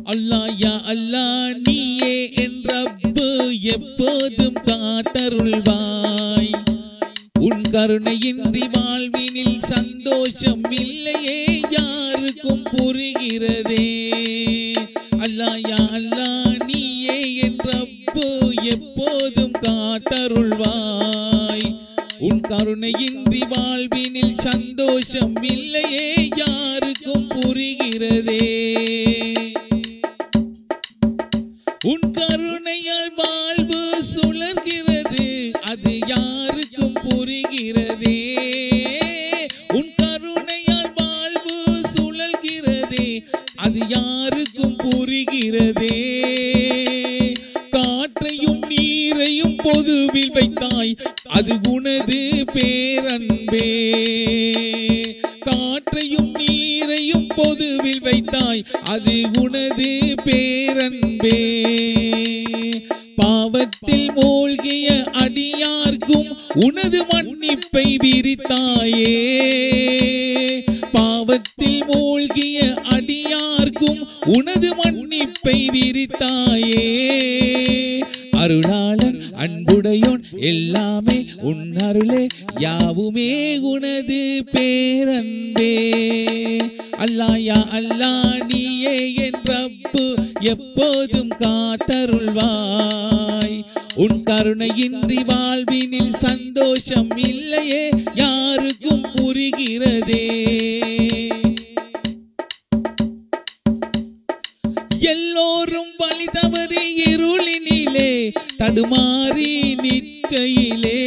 அல்லாஹ் யா அல்லாஹ் நீயே என் ரப்பு எப்போதும் காத்தருள்வாய். உன் கருணையின்றி வாழ்வினில் சந்தோஷம் இல்லையே யாருக்கும் புரிகிறதே. அல்லாஹ் யா அல்லாஹ் நீயே என் ரப்பு எப்போதும் காத்தருள்வாய். உன் கருணையின்றி வாழ்வினில் சந்தோஷம் இல்லையே யாருக்கும் புரிகிறதே. உன் கருணையால் வாழ்வு சுழல்கிறது அது யாருக்கும் புரிகிறதே. உன் கருணையால் வாழ்வு சுழல்கிறதே அது யாருக்கும் புரிகிறதே. காற்றையும் நீரையும் பொதுவில் வைத்தாய் அது உனது பேரன்பே. காற்றையும் நீரையும் பொதுவில் வைத்தாய் அது உனது பேரன்பே. பாவத்தில் மூழ்கிய அடியார்க்கும் உனது மன்னிப்பை விரித்தாயே. பாவத்தில் மூழ்கிய அடியார்க்கும் உனது மன்னிப்பை விரித்தாயே. அருளாளன் அன்புடையோன் எல்லாமே உன் அருளே யாவுமே உனது பேரன்பே. அல்லாஹ் யா அல்லாஹ் நீயே என் ரப்பு எப்போதும் காத்தருள்வாய். உன் கருணையின்றி வாழ்வினில் சந்தோஷம் இல்லையே யாருக்கும் புரிகிறதே. எல்லோரும் வழி தவறி இருளினிலே தடுமாறி நிற்கையிலே.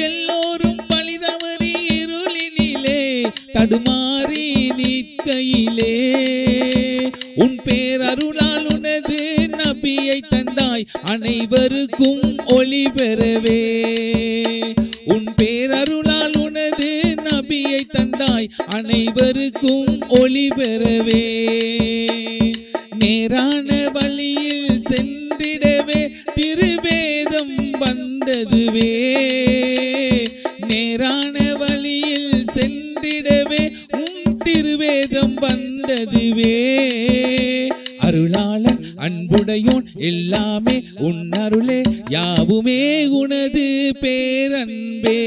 எல்லோரும் வழி தவறி இருளினிலே தடுமாறி நிற்கையிலே. உன் பேரருளால் உனது நபியை தந்தாய் அனைவருக்கும் ஒளி பெறவே. உன் பேரருளால் உனது நபியை தந்தாய் அனைவருக்கும் ஒளி பெறவே. நேரான வழியில் சென்றிடவே திருவேதம் வந்ததுவே. நேரான வழியில் சென்றிடவே திருவேதம் வந்ததுவே. அருளாளன் அன்புடையோன் எல்லாமே உன் அருளே யாவுமே உனது பேரன்பே.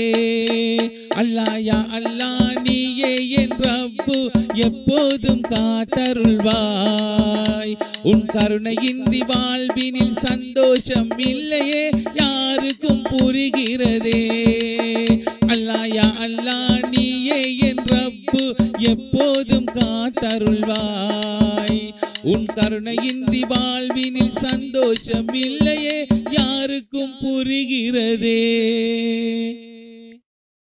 அல்லாஹ் யா அல்லாஹ் நீயே என் ரப்பு எப்போதும் காத்தருள்வாய். உன் கருணையின்றி வாழ்வினில் சந்தோஷம் இல்லையே யாருக்கும் புரிகிறதே. அல்லாஹ் யா அல்லாஹ் நீயே என் ரப்பு எப்போதும் காத்தருள்வாய். உன் கருணையின்றி வாழ்வினில் சந்தோஷம் இல்லையே யாருக்கும் புரிகிறதே.